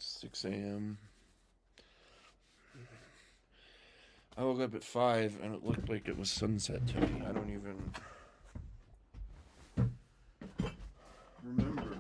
6 a.m. I woke up at 5 and it looked like it was sunset to me. I don't even remember.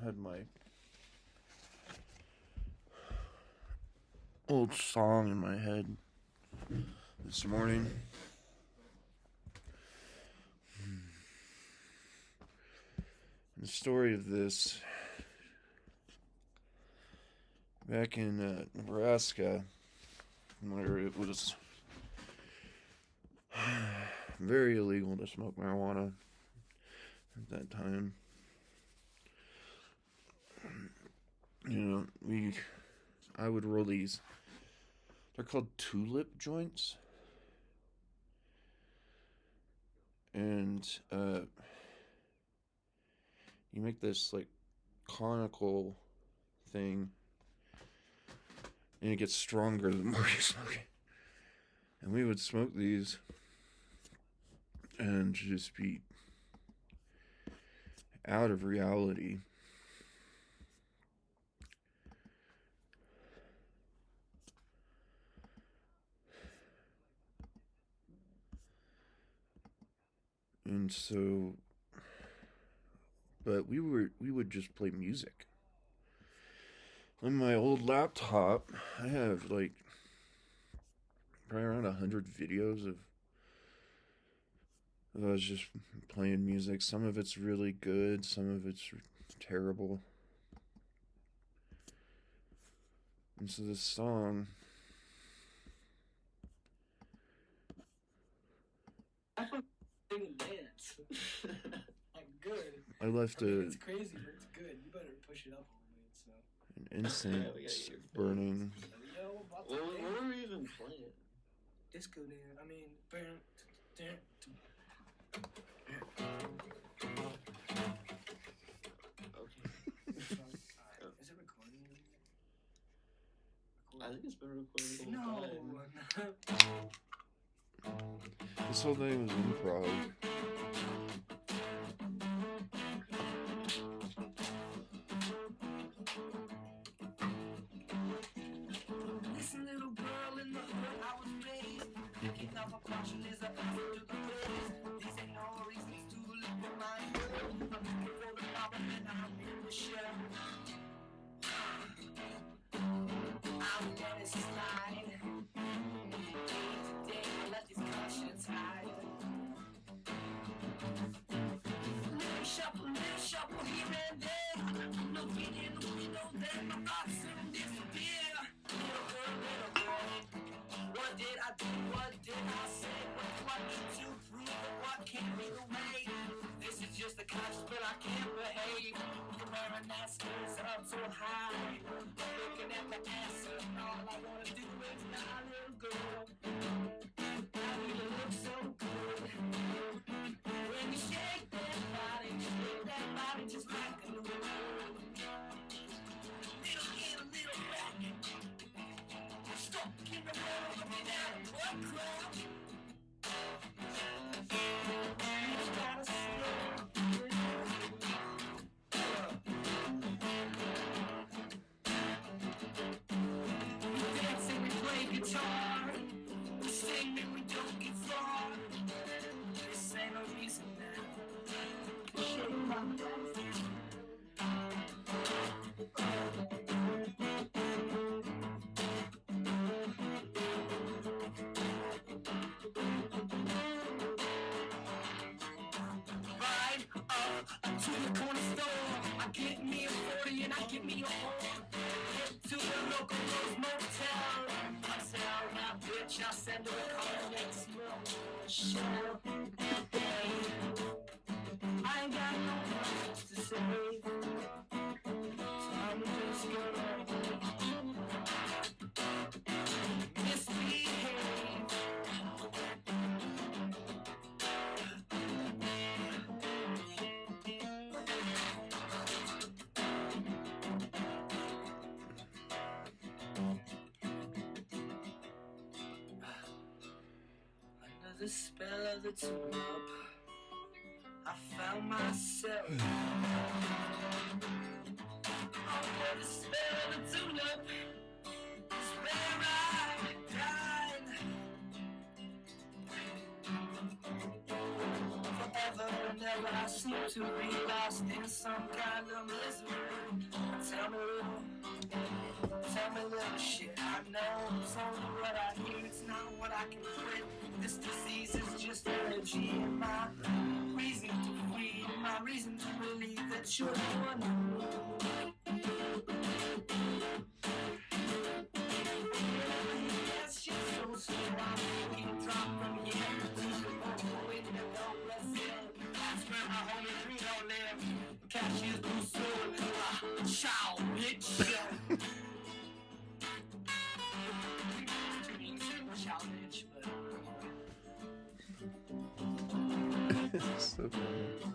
Had my old song in my head this morning. The story of this, back in Nebraska, where it was very illegal to smoke marijuana at that time. I would roll these. They're called tulip joints. And you make this like conical thing, and it gets stronger the more you smoke it. And we would smoke these and just be out of reality. And so, but we would just play music. On my old laptop, I have like probably around 100 videos of us just playing music. Some of it's really good, some of it's terrible. And so this song, dance. I'm good. I left it's crazy, but it's good. You better push it up a little bit. So an incense burning. What were we even playing? Disco dance. I mean, Okay. Is it recording? I think it's been recording the whole time. This whole thing was improv. Listen, little girl in the hood, I was raised. Picking up a caution is a answer to the praise. These ain't no reasons to live in my hood. I'm looking for the problem and I'm in the shell. I'm Dennis Slide. Day I let these conscience hide. Little shuffle here and there. Looking in the window, then my thoughts soon disappear. Little girl, what did I do? What did I say? What do I need to prove? Or what can't be the way? This is just a conscience, but I can't behave. You're wearing that skirts up so high. Looking at the answer, all I wanna do is my little girl. How do you look so good? When you shake that body just like a little girl. Little in a little back. Stuck in the world, looking at a blood clot. You just gotta slow. We dance and we play guitar. We sing and we don't get far. This ain't no reason now. Shake my body. Ride up to the corner store. I get me a 40 and I get me a whore. Head to the local Rose Motel. I tell that bitch I send her a call next month. Shut up. got no words to say. So I'm just gonna misbehave. Under the spell of the tulip, I found myself. Under the spell of the tulip is where I died. Forever and ever I seem to be lost in some kind of misery. Tell me little shit. I know it's only what I hear, it's not what I can quit. This disease is just energy and my reason to feed, my reason to believe that you're the one I need. Yes, you're so sweet, I'm being dropped from here to the window, let's live. That's where my homie Reno live. Cashiers do soul, ciao, bitch. Challenge, but So funny.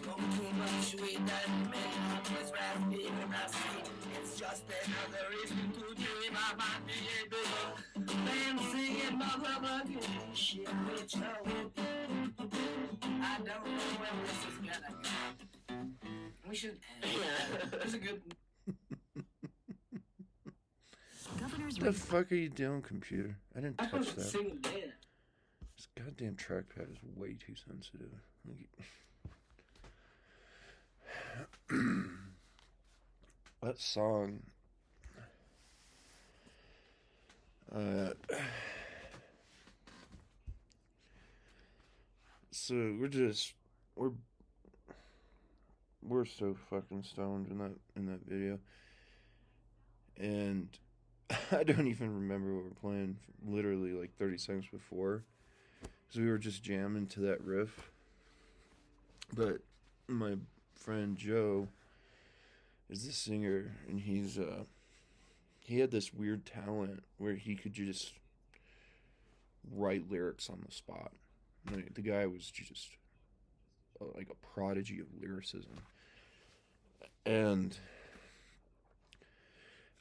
smoke too much weed that made my voice raspy and raspy. It's just another reason to dream about being bigger than singing motherfucking shit with Joe. I don't know where this is gonna go. We should. That's a good. What the fuck are you doing, computer? I didn't I touch wasn't that. singing there. This goddamn trackpad is way too sensitive. That song. So we're so fucking stoned in that video, and I don't even remember what we're playing. Literally like 30 seconds before, because we were just jamming to that riff. But my friend Joe is the singer, and he had this weird talent where he could just write lyrics on the spot. Like, the guy was just like a prodigy of lyricism. And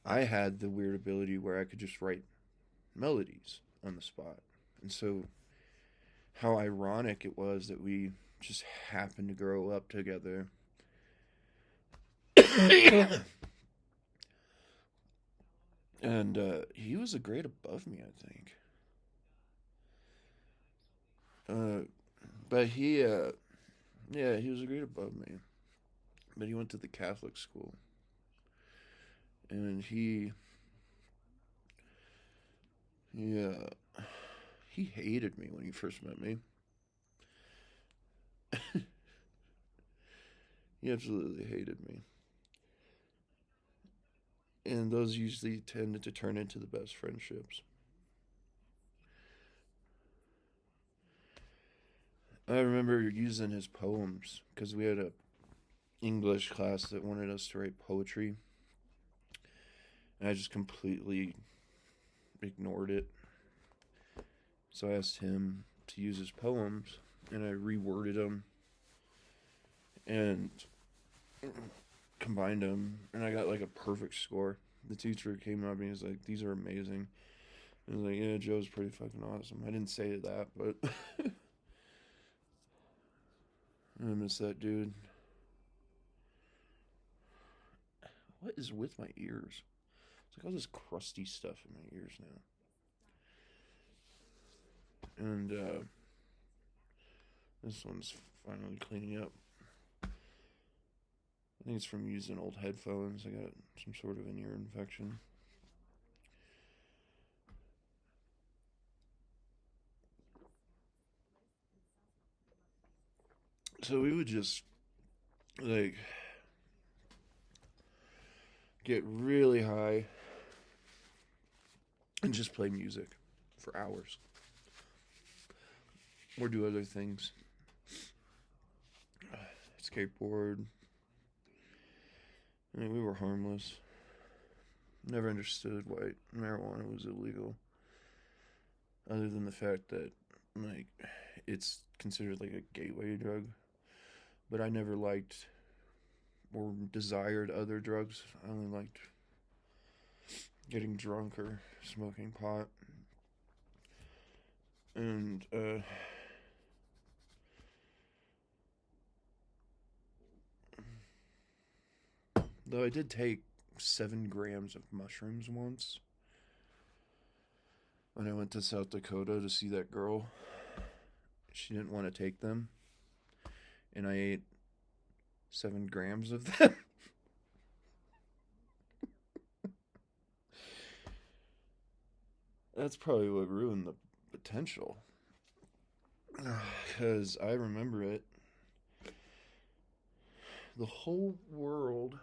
I had the weird ability where I could just write melodies on the spot. And so how ironic it was that we just happened to grow up together. And he was a grade above me, I think. But he was a grade above me. But he went to the Catholic school. And he hated me when he first met me. He absolutely hated me. And those usually tended to turn into the best friendships. I remember using his poems because we had a English class that wanted us to write poetry. And I just completely ignored it. So I asked him to use his poems, and I reworded them and combined them, and I got like a perfect score. The teacher came up and he was like, "These are amazing." I was like, "Yeah, Joe's pretty fucking awesome." I didn't say that, but I miss that dude. What is with my ears? It's like all this crusty stuff in my ears now. And this one's finally cleaning up. I think it's from using old headphones. I got some sort of an ear infection. So we would just, like, get really high and just play music for hours. Or do other things. Skateboard. I mean, we were harmless. Never understood why marijuana was illegal. Other than the fact that, like, it's considered like a gateway drug. But I never liked or desired other drugs. I only liked getting drunk or smoking pot. And, though I did take 7 grams of mushrooms once when I went to South Dakota to see that girl. She didn't want to take them, and I ate 7 grams of them. That's probably what ruined the potential, because I remember it. The whole world.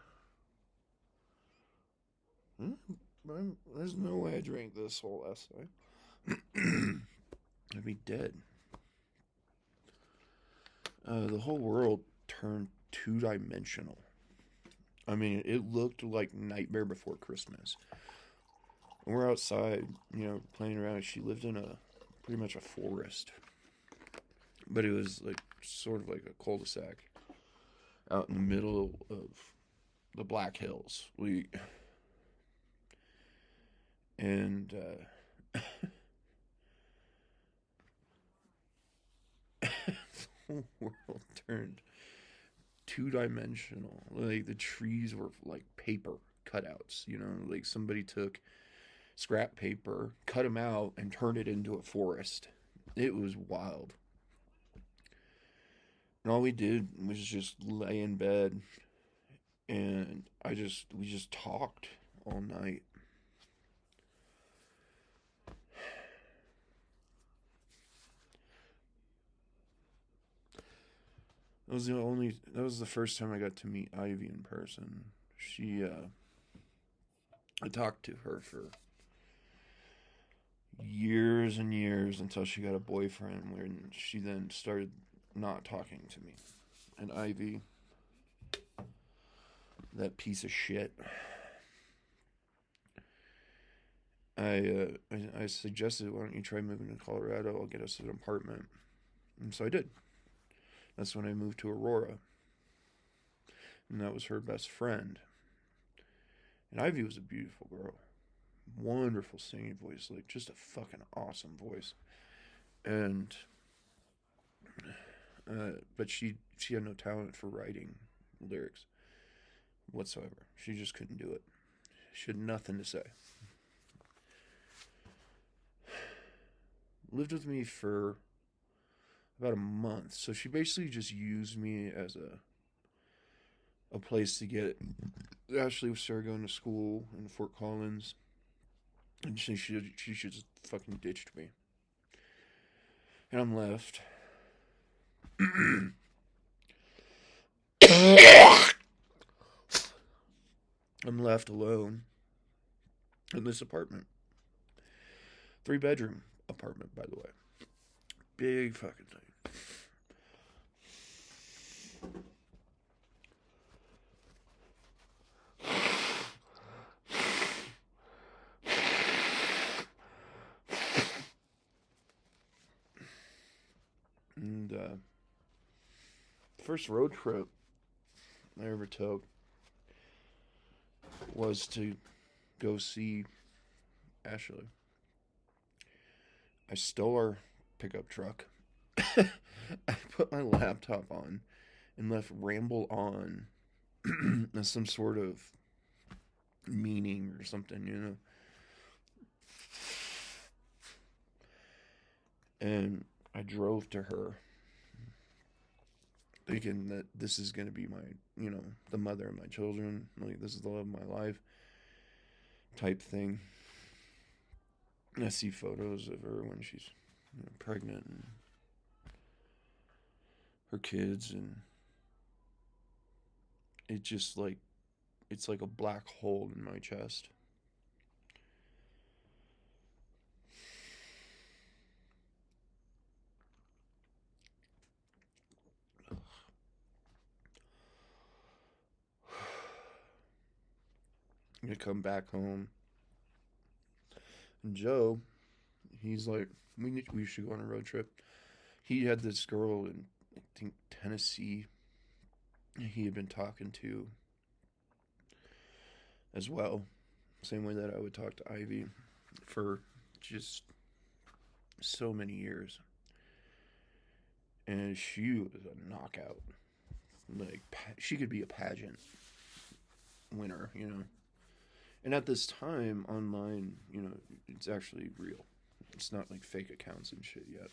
There's no way I drank this whole essay. I'd be dead. The whole world turned 2-dimensional. I mean, it looked like Nightmare Before Christmas. And we're outside, playing around. She lived in pretty much a forest. But it was like sort of like a cul-de-sac out in the middle of the Black Hills. And the whole world turned 2-dimensional. Like, the trees were like paper cutouts, like somebody took scrap paper, cut them out, and turned it into a forest. It was wild. And all we did was just lay in bed, and we just talked all night. That was the first time I got to meet Ivy in person. I talked to her for years and years until she got a boyfriend, where she then started not talking to me. And Ivy, that piece of shit, I suggested, why don't you try moving to Colorado? I'll get us an apartment. And so I did. That's when I moved to Aurora. And that was her best friend. And Ivy was a beautiful girl. Wonderful singing voice. Like, just a fucking awesome voice. And, but she had no talent for writing lyrics whatsoever. She just couldn't do it. She had nothing to say. Lived with me for about a month. So she basically just used me as a place to get. Ashley started going to school in Fort Collins, and she just fucking ditched me. And I'm left. I'm left alone in this apartment. 3-bedroom apartment, by the way. Big fucking thing. And first road trip I ever took was to go see Ashley. I stole her pickup truck. I put my laptop on and left Ramble On as some sort of meaning or something, And I drove to her thinking that this is going to be my, the mother of my children. Like, this is the love of my life type thing. And I see photos of her when she's pregnant. And her kids, and it just like it's like a black hole in my chest. I'm gonna come back home, and Joe, he's like, we should go on a road trip. He had this girl in, I think, Tennessee. He had been talking to as well, same way that I would talk to Ivy for just so many years. And she was a knockout. Like, she could be a pageant winner, you know. And at this time, online, you know, it's actually real. It's not like fake accounts and shit yet.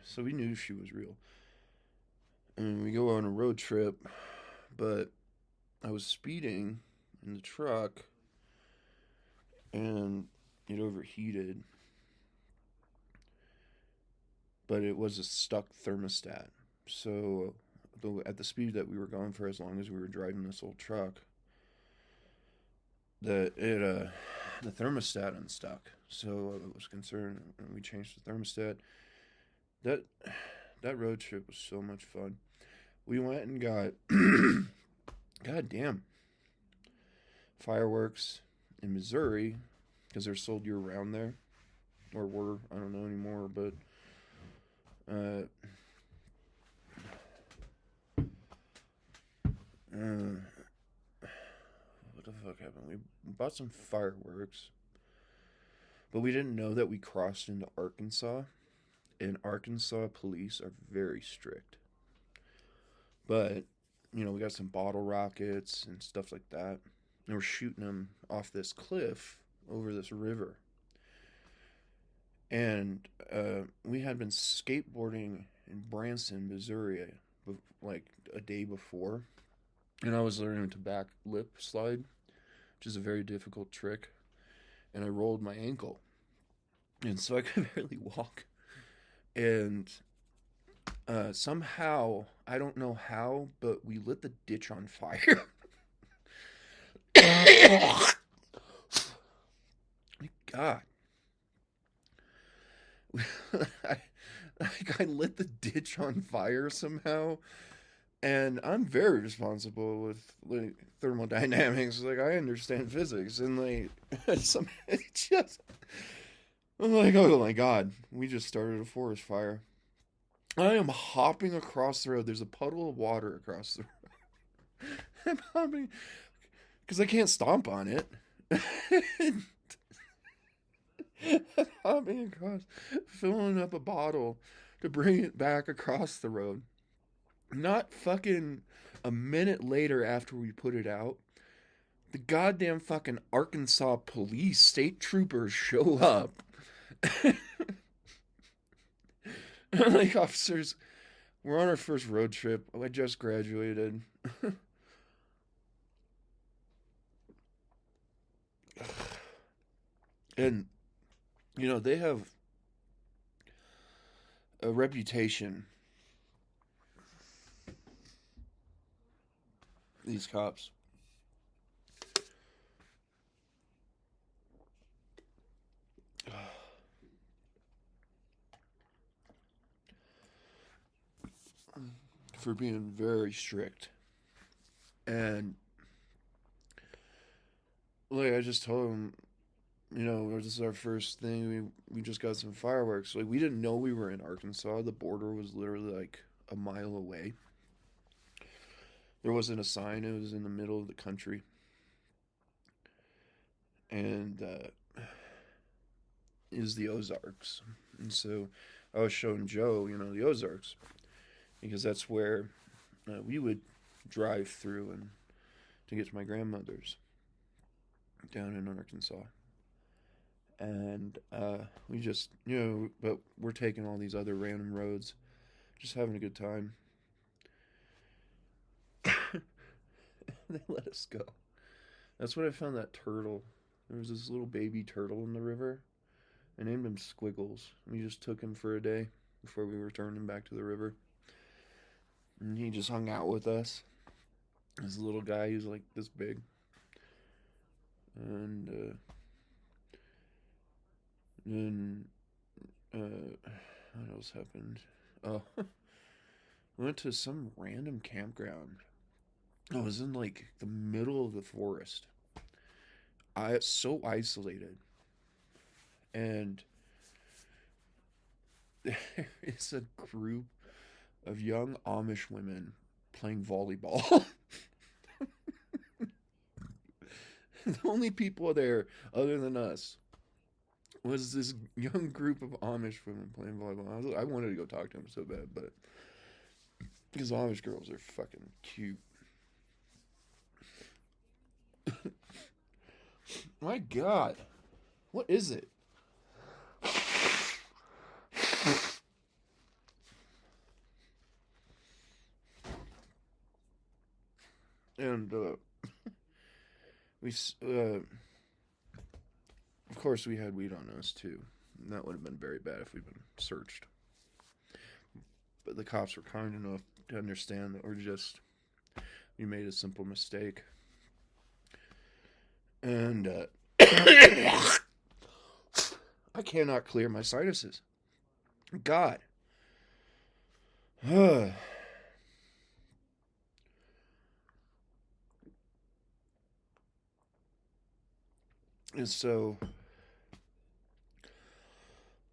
So we knew she was real. And we go on a road trip, but I was speeding in the truck and it overheated. But it was a stuck thermostat. So at the speed that we were going for, as long as we were driving this old truck, the thermostat unstuck. So I was concerned, and we changed the thermostat. That road trip was so much fun. We went and got goddamn fireworks in Missouri, because they're sold year round there, or were, I don't know anymore, but what the fuck happened? We bought some fireworks, but we didn't know that we crossed into Arkansas, and Arkansas police are very strict. But, you know, we got some bottle rockets and stuff like that, and we're shooting them off this cliff over this river. And we had been skateboarding in Branson, Missouri, like a day before. And I was learning to back lip slide, which is a very difficult trick. And I rolled my ankle. And so I could barely walk. And somehow, I don't know how, but we lit the ditch on fire. My God. I lit the ditch on fire somehow, and I'm very responsible with like thermodynamics. Like, I understand physics, and like it just, I'm like, oh my God, we just started a forest fire. I am hopping across the road. There's a puddle of water across the road. I'm hopping because I can't stomp on it. Hopping across, filling up a bottle to bring it back across the road. Not fucking a minute later after we put it out, the goddamn fucking Arkansas police, state troopers show up. Like, officers, we're on our first road trip. I just graduated. And, you know, they have a reputation, these cops. For being very strict. And, like, I just told them, you know, this is our first thing. We just got some fireworks. Like, we didn't know we were in Arkansas. The border was literally like a mile away. There wasn't a sign. It was in the middle of the country. And is the Ozarks. And so I was showing Joe, you know, the Ozarks, because that's where we would drive through and to get to my grandmother's down in Arkansas. And we just, you know, but we're taking all these other random roads, just having a good time. They let us go. That's when I found that turtle. There was this little baby turtle in the river. I named him Squiggles. We just took him for a day. before we were turning back to the river. And he just hung out with us. This little guy, he was like this big. And then what else happened? Oh, we went to some random campground. I was in like the middle of the forest. So isolated. And there is a group of young Amish women playing volleyball. The only people there, other than us, was this young group of Amish women playing volleyball. I wanted to go talk to them so bad, but because Amish girls are fucking cute. My God, what is it? And of course, we had weed on us too. And that would have been very bad if we'd been searched. But the cops were kind enough to understand that we made a simple mistake. And I cannot clear my sinuses. God. And so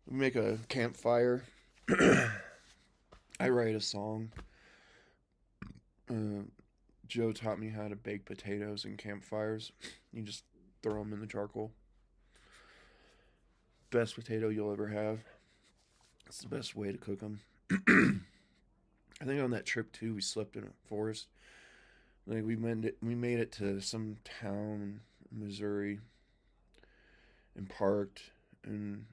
we make a campfire. I write a song. Joe taught me how to bake potatoes in campfires. You just throw them in the charcoal. Best potato you'll ever have. It's the best way to cook them. I think on that trip too, we slept in a forest. Like we made it to some town in Missouri. And parked, and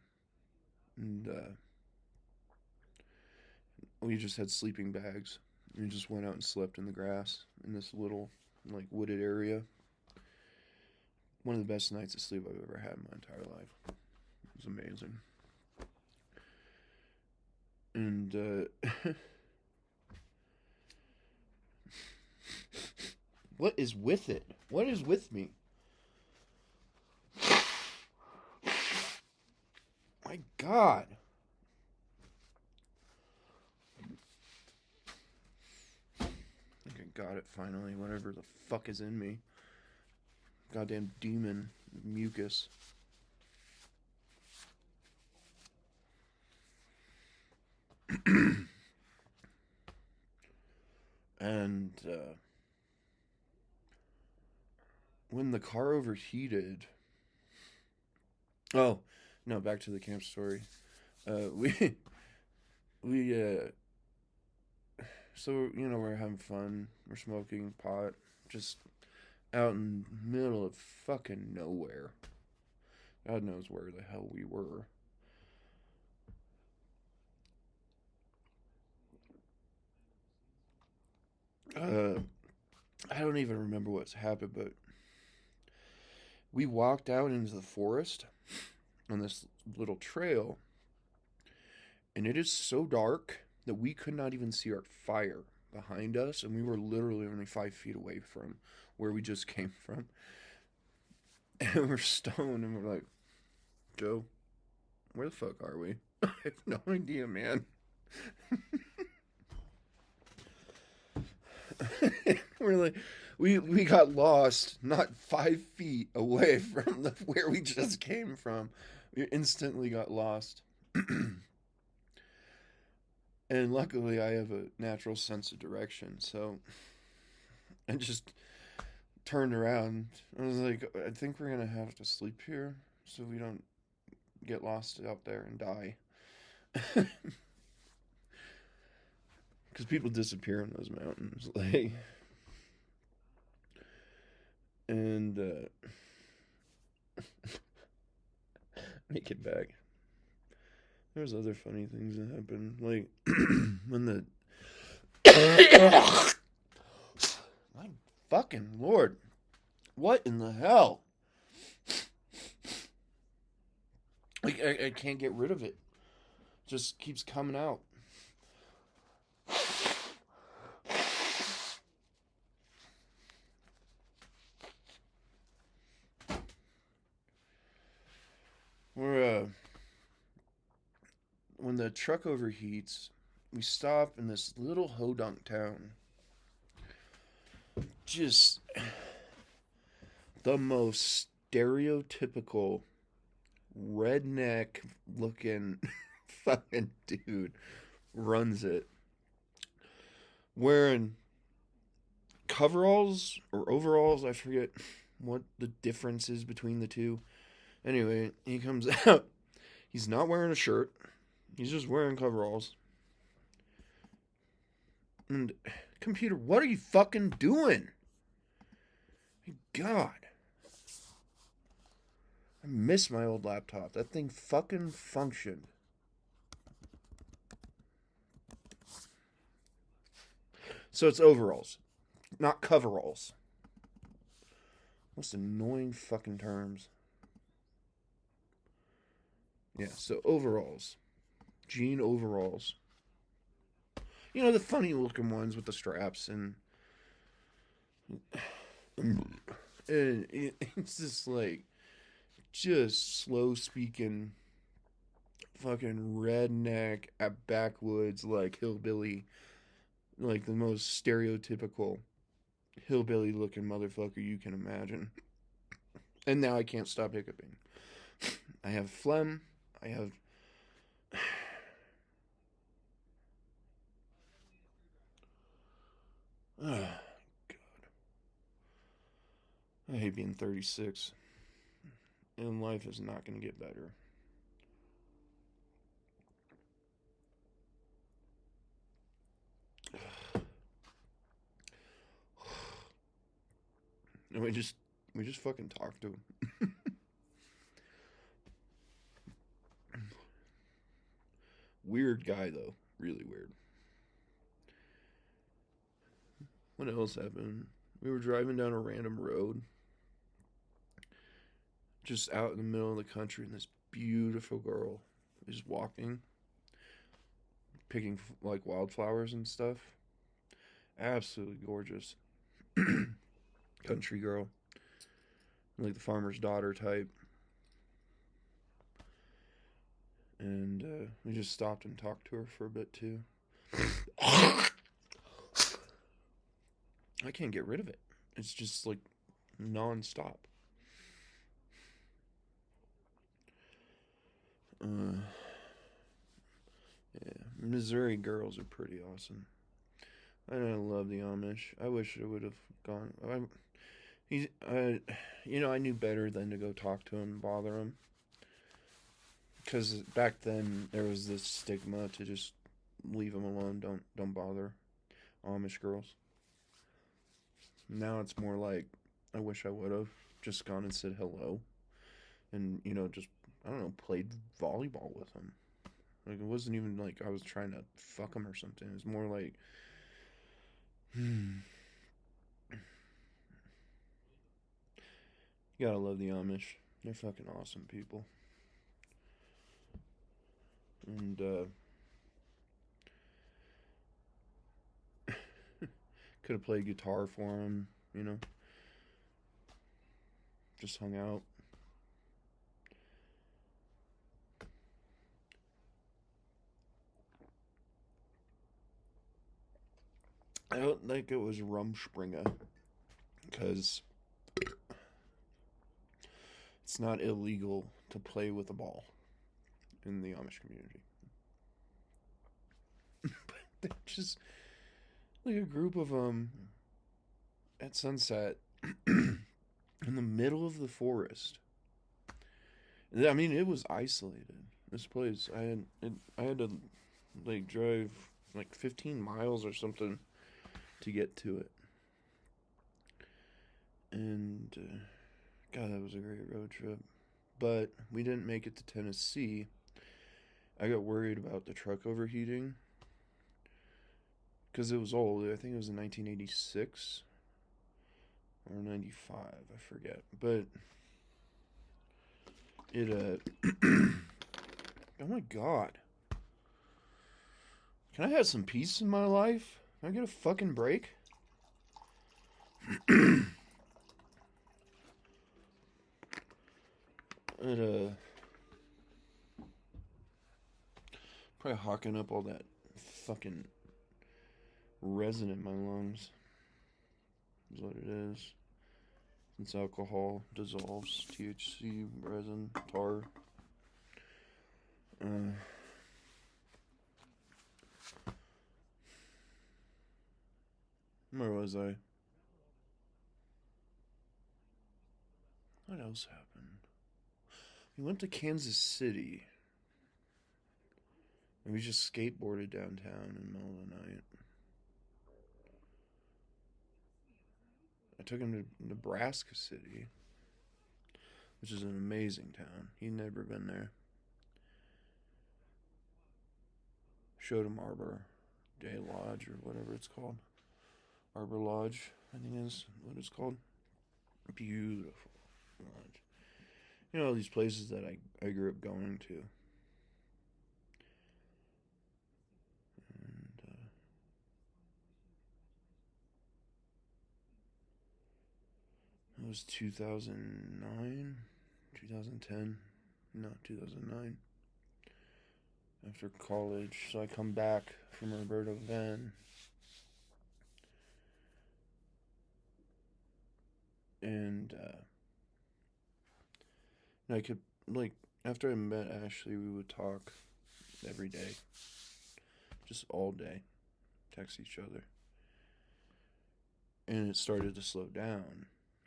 we just had sleeping bags. We just went out and slept in the grass in this little, like, wooded area. One of the best nights of sleep I've ever had in my entire life. It was amazing. And what is with it? What is with me? My God. I think I got it finally. Whatever the fuck is in me. Goddamn demon. Mucus. And when the car overheated... Oh, no, back to the camp story. So, we're having fun. We're smoking pot. Just out in the middle of fucking nowhere. God knows where the hell we were. I don't even remember what's happened, but we walked out into the forest on this little trail, and it is so dark that we could not even see our fire behind us, and we were literally only 5 feet away from where we just came from. And we're stoned, and we're like, Joe, where the fuck are we? I have no idea, man. We're like, we got lost not 5 feet away from where we just came from. We instantly got lost. And luckily I have a natural sense of direction, so I just turned around. I was like, I think we're gonna have to sleep here so we don't get lost out there and die. Because people disappear in those mountains, like, and make it back. There's other funny things that happen, like when the my fucking Lord, what in the hell? Like I can't get rid of it. Just keeps coming out. truck overheats. We stop in this little hodunk town. Just the most stereotypical redneck looking fucking dude runs it. Wearing coveralls or overalls, I forget what the difference is between the two. Anyway, he comes out. He's not wearing a shirt. He's just wearing coveralls. And, computer, what are you fucking doing? My God. I miss my old laptop. That thing fucking functioned. So it's overalls, not coveralls. Most annoying fucking terms. Yeah, so overalls. Jean overalls. You know, the funny looking ones with the straps and it's just like, just slow speaking fucking redneck at backwoods, like hillbilly, like the most stereotypical hillbilly looking motherfucker you can imagine. And now I can't stop hiccuping. I have phlegm. I have oh, God. I hate being 36. And life is not going to get better. And we just fucking talked to him. Weird guy though, really weird. What else happened? We were driving down a random road, just out in the middle of the country, and this beautiful girl is walking, picking like wildflowers and stuff. Absolutely gorgeous. Country girl, like the farmer's daughter type. And we just stopped and talked to her for a bit too. I can't get rid of it. It's just like non-stop. Yeah, Missouri girls are pretty awesome. I love the Amish. I wish I would have gone. I knew better than to go talk to him and bother him. Because back then there was this stigma to just leave them alone. Don't bother Amish girls. Now it's more like I wish I would have just gone and said hello, and just I don't know, played volleyball with them. Like it wasn't even like I was trying to fuck them or something. It was more like, You gotta love the Amish. They're fucking awesome people. And could have played guitar for him, just hung out. I don't think it was Rumspringa, because it's not illegal to play with a ball in the Amish community. But they're just like a group of at sunset in the middle of the forest. I mean, it was isolated. This place, I had to like drive like 15 miles or something to get to it. And God, that was a great road trip. But we didn't make it to Tennessee. I got worried about the truck overheating because it was old. I think it was in 1986 or 95, I forget. But it oh my God. Can I have some peace in my life? Can I get a fucking break? Probably hawking up all that fucking resin in my lungs. Is what it is. Since alcohol dissolves THC, resin, tar. Where was I? What else happened? We went to Kansas City. And we just skateboarded downtown in the middle of the night. I took him to Nebraska City, which is an amazing town. He'd never been there. Showed him Arbor Day Lodge or whatever it's called. Arbor Lodge, I think is what it's called. Beautiful lodge. You know, all these places that I grew up going to. And it was 2009, 2010, no, 2009. After college, so I come back from Roberto Van. And I could, like, after I met Ashley, we would talk every day. Just all day. Text each other. And it started to slow down.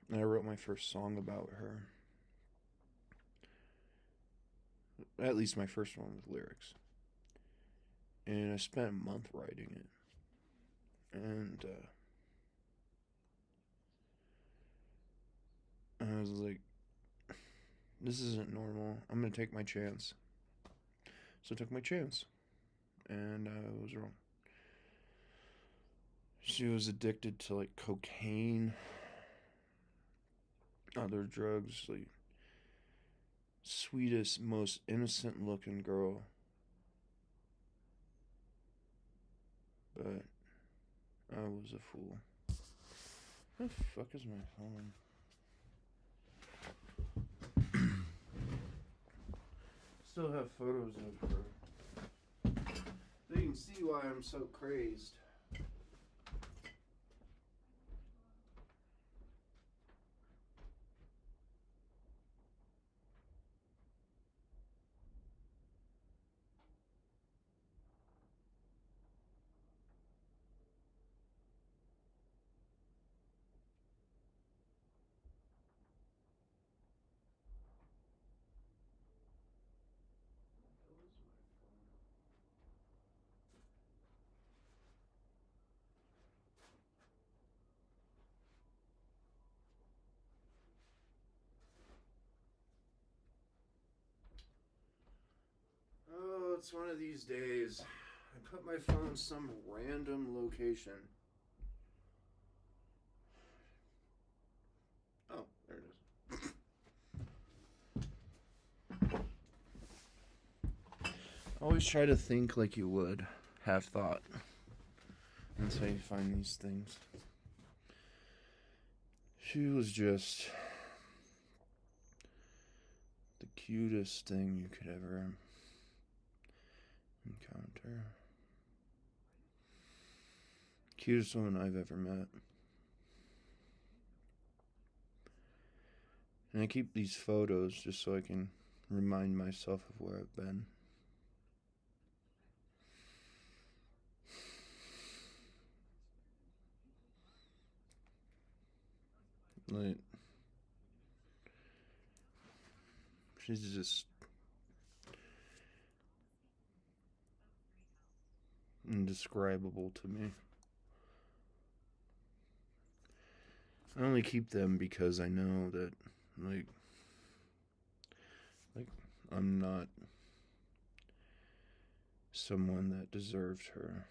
And I wrote my first song about her. At least my first one with lyrics. And I spent a month writing it. And I was like, this isn't normal. I'm going to take my chance. So I took my chance. And I was wrong. She was addicted to, like, cocaine, other drugs, like, sweetest, most innocent looking girl. But I was a fool. Where the fuck is my phone? Still have photos of her. So you can see why I'm so crazed. Oh, it's one of these days. I put my phone in some random location. Oh, there it is. Always try to think like you would. Have thought. That's how you find these things. She was just the cutest thing you could ever encounter. Cutest woman I've ever met. And I keep these photos just so I can remind myself of where I've been. Like, she's just indescribable to me. I only keep them because I know that, like I'm not someone that deserved her.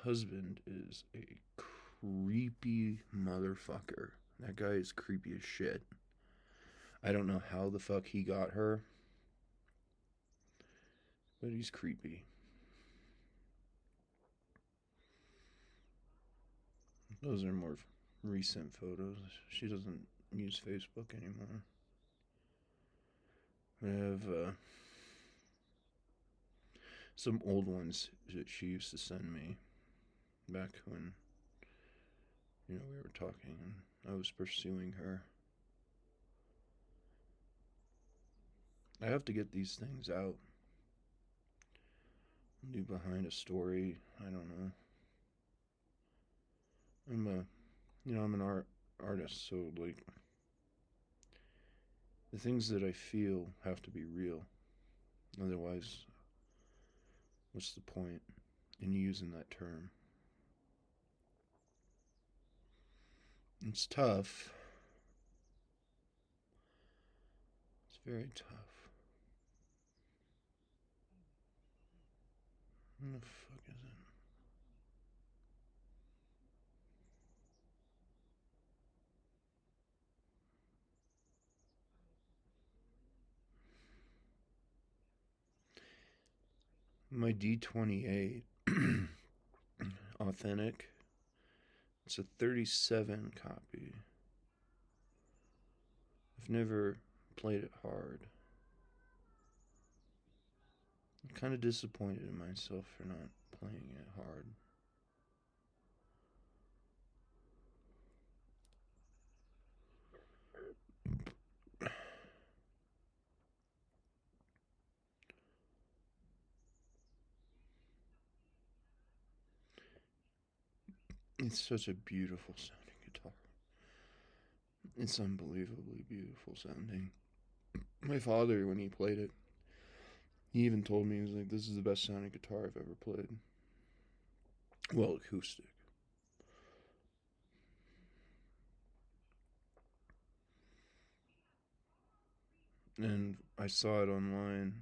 Husband is a creepy motherfucker. That guy is creepy as shit. I don't know how the fuck he got her, but he's creepy. Those are more recent photos. She doesn't use Facebook anymore. I have some old ones that she used to send me back when, we were talking and I was pursuing her. I have to get these things out. Do behind a story. I don't know. I'm an artist, so like the things that I feel have to be real. Otherwise, what's the point in using that term? It's tough. It's very tough. What the fuck is it? My D28 authentic. It's a 37 copy. I've never played it hard. I'm kind of disappointed in myself for not playing it hard. It's such a beautiful sounding guitar. It's unbelievably beautiful sounding. My father, when he played it, he even told me, he was like, this is the best sounding guitar I've ever played. Well, acoustic. And I saw it online.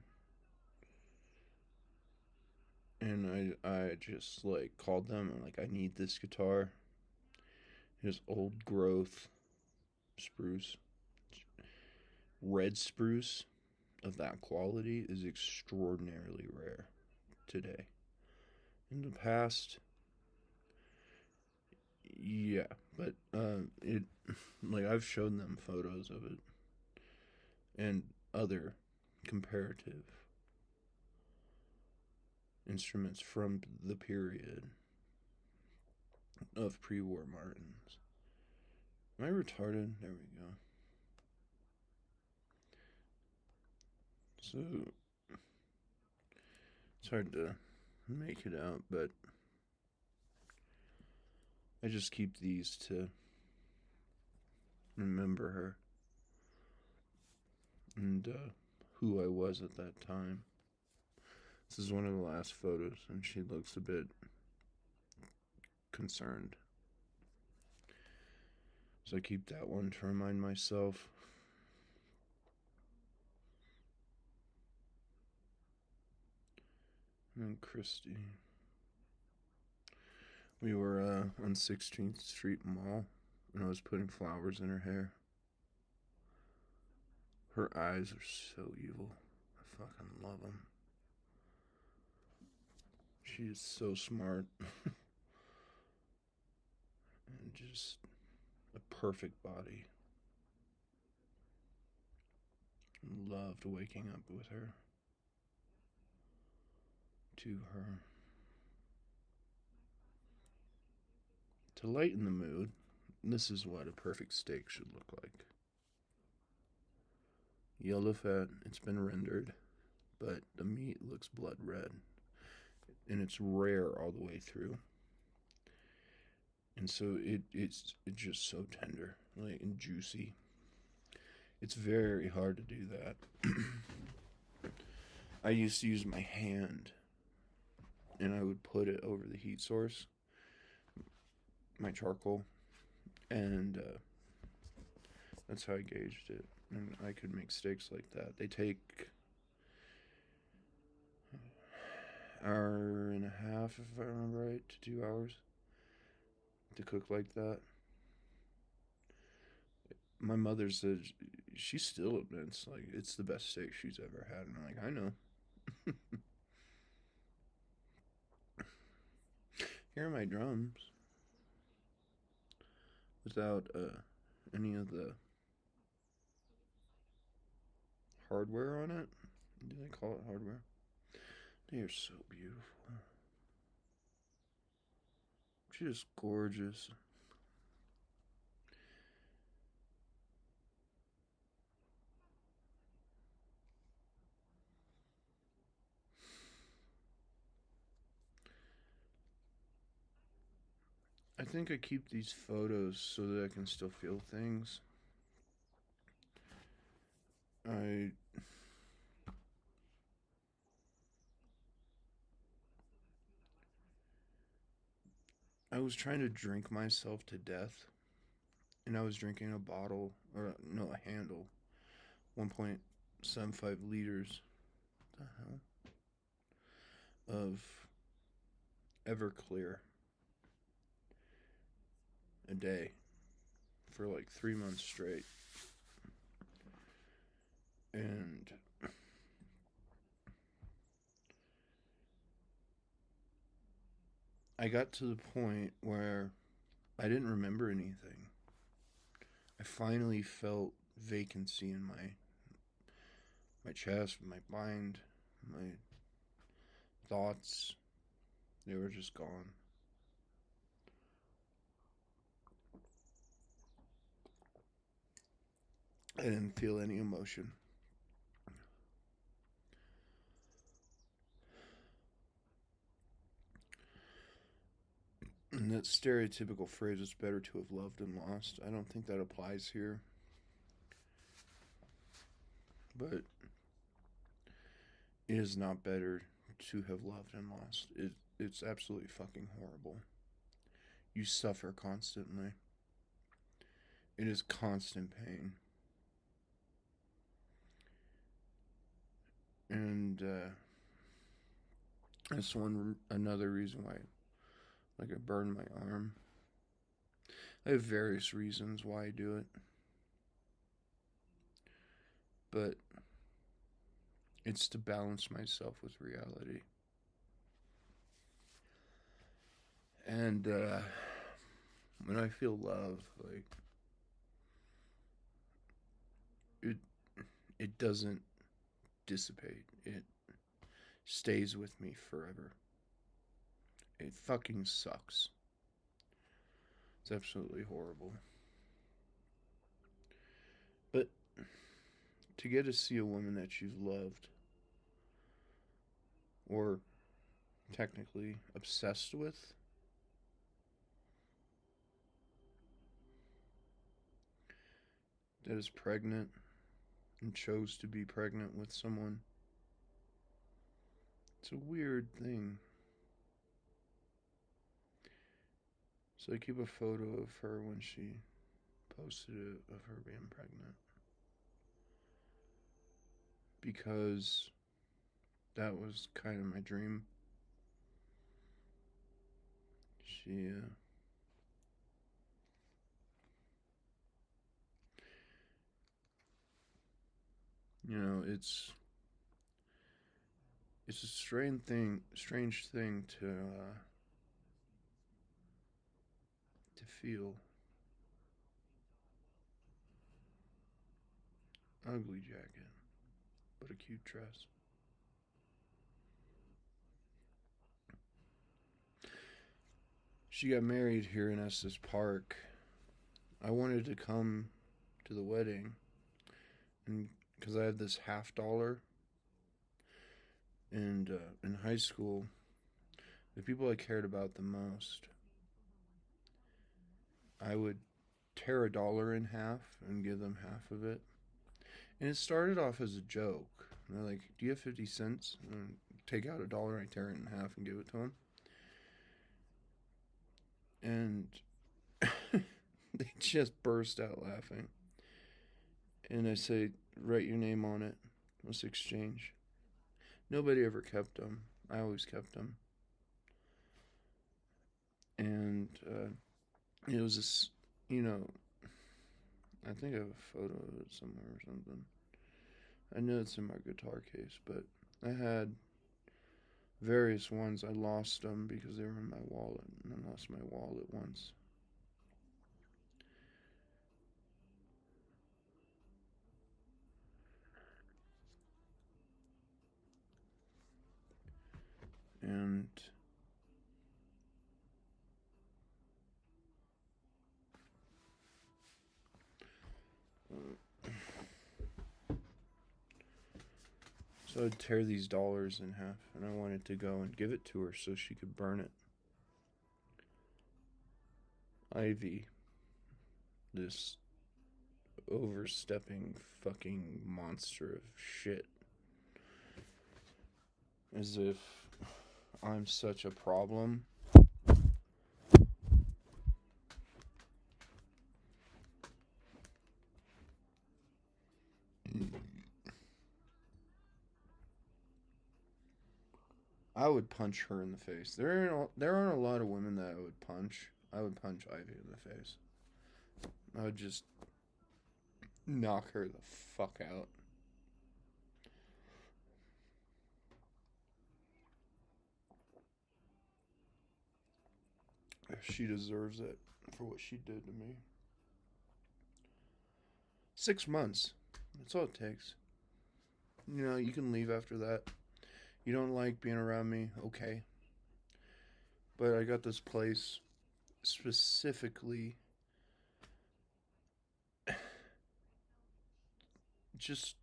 And I just like called them. I'm like, I need this guitar. It is old growth spruce. Red spruce of that quality is extraordinarily rare today. In the past, yeah, but it like I've shown them photos of it and other comparative instruments from the period of pre-war Martins. Am I retarded? There we go. So it's hard to make it out, but I just keep these to remember her and who I was at that time. This is one of the last photos, and she looks a bit concerned. So I keep that one to remind myself. And Christy. We were on 16th Street Mall, and I was putting flowers in her hair. Her eyes are so evil. I fucking love them. She is so smart. And just a perfect body. Loved waking up with her. To her. To lighten the mood, this is what a perfect steak should look like. Yellow fat, it's been rendered, but the meat looks blood red. And it's rare all the way through. And so it's just so tender, like, and juicy. It's very hard to do that. I used to use my hand, and I would put it over the heat source, my charcoal, and that's how I gauged it. And I could make steaks like that. They take an hour and a half, if I remember right, to 2 hours to cook like that. My mother said she still admits, like, it's the best steak she's ever had. And I'm like, I know. Here are my drums. Without any of the hardware on it. Do they call it hardware? They are so beautiful. Just gorgeous. I think I keep these photos so that I can still feel things. I was trying to drink myself to death, and I was drinking a bottle, or no, a handle, 1.75 liters. What the hell? Of Everclear a day for like 3 months straight. And I got to the point where I didn't remember anything. I finally felt vacancy in my chest, my mind, my thoughts. They were just gone. I didn't feel any emotion. And that stereotypical phrase, it's better to have loved and lost, I don't think that applies here. But it is not better to have loved and lost. It's absolutely fucking horrible. You suffer constantly. It is constant pain. And that's another reason why, like, I burned my arm. I have various reasons why I do it. But it's to balance myself with reality. And when I feel love, like, it doesn't dissipate. It stays with me forever. It fucking sucks. It's absolutely horrible. But to get to see a woman that you've loved, or technically obsessed with, that is pregnant and chose to be pregnant with someone, it's a weird thing. So I keep a photo of her when she posted it, of her being pregnant, because that was kind of my dream. She you know, it's a strange thing to feel. Ugly jacket, but a cute dress. She got married here in Estes Park. I wanted to come to the wedding, and because I had this $50, and in high school, the people I cared about the most, I would tear $1 in half and give them half of it. And it started off as a joke. And they're like, "Do you have 50 cents?" And I take out $1, I tear it in half and give it to them. And they just burst out laughing. And I say, "Write your name on it. Let's exchange." Nobody ever kept them. I always kept them. And it was this, I think I have a photo of it somewhere or something. I know it's in my guitar case, but I had various ones. I lost them because they were in my wallet, and I lost my wallet once. And so I'd tear these dollars in half, and I wanted to go and give it to her so she could burn it. Ivy, this overstepping fucking monster of shit. As if I'm such a problem. I would punch her in the face. There aren't a lot of women that I would punch. I would punch Ivy in the face. I would just knock her the fuck out. She deserves it for what she did to me. 6 months. That's all it takes. You know, you can leave after that. You don't like being around me, okay. But I got this place specifically just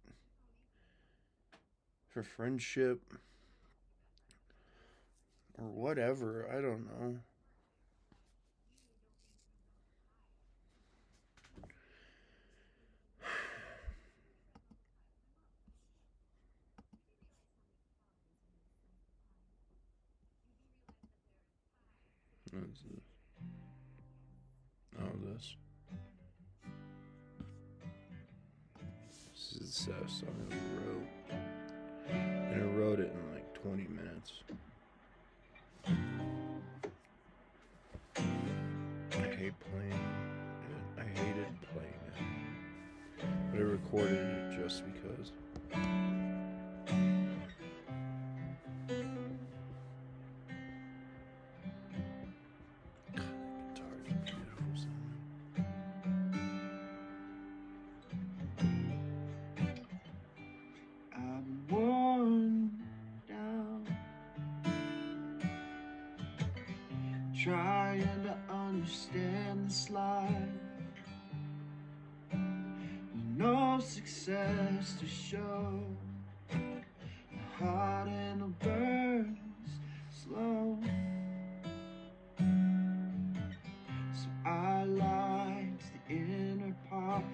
for friendship or whatever. I don't know. What's this? Oh, this. This is the saddest song I ever wrote. And I wrote it in like 20 minutes. I hate playing it. I hated playing it. But I recorded it just because. Trying to understand this life, no success to show. My heart and it burns slow. So I liked the inner part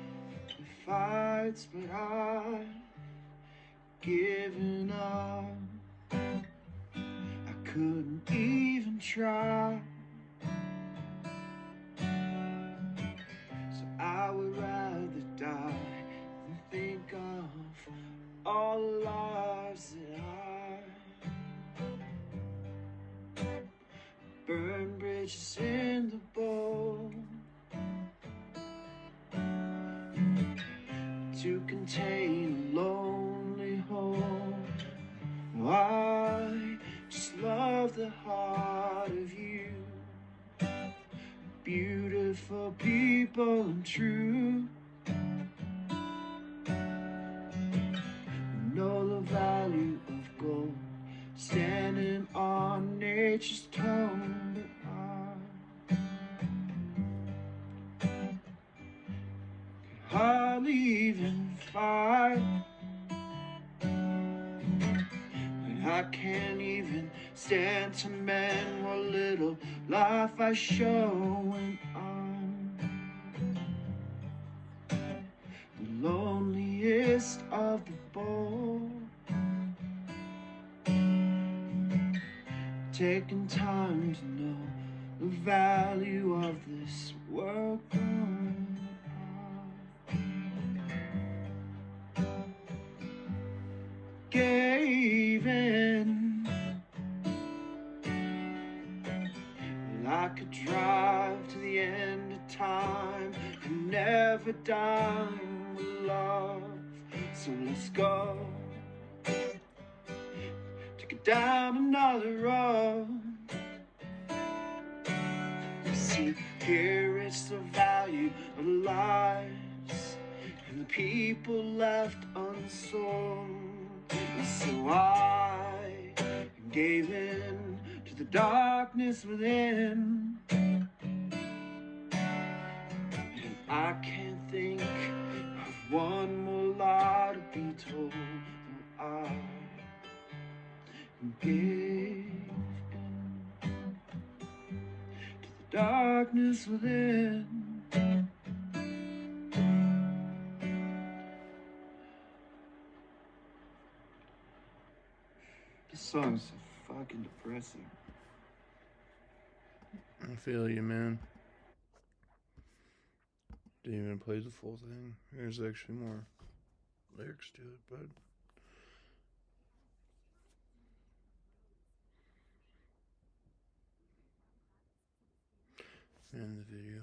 that fights, but I've given up. I couldn't even try. I would rather die than think of all the lives that I burned bridges in the bowl to contain a lonely home. I just love the heart of you. Beautiful people and true. Know the value of gold, standing on nature's tone. But I could hardly even fight. And I can't even stand to mend what little life I show when I'm the loneliest of the bold. Taking time to know the value of this world gone. Gave in. I could drive to the end of time and never die with love. So let's go. Take it down another road. You see, here it's the value of lives and the people left unsold. And so I gave in to the darkness within. And I can't think of one more lie to be told. Though I gave in to the darkness within. This song's so fucking depressing. I feel you, man. Didn't even play the full thing. There's actually more lyrics to it, but and the video.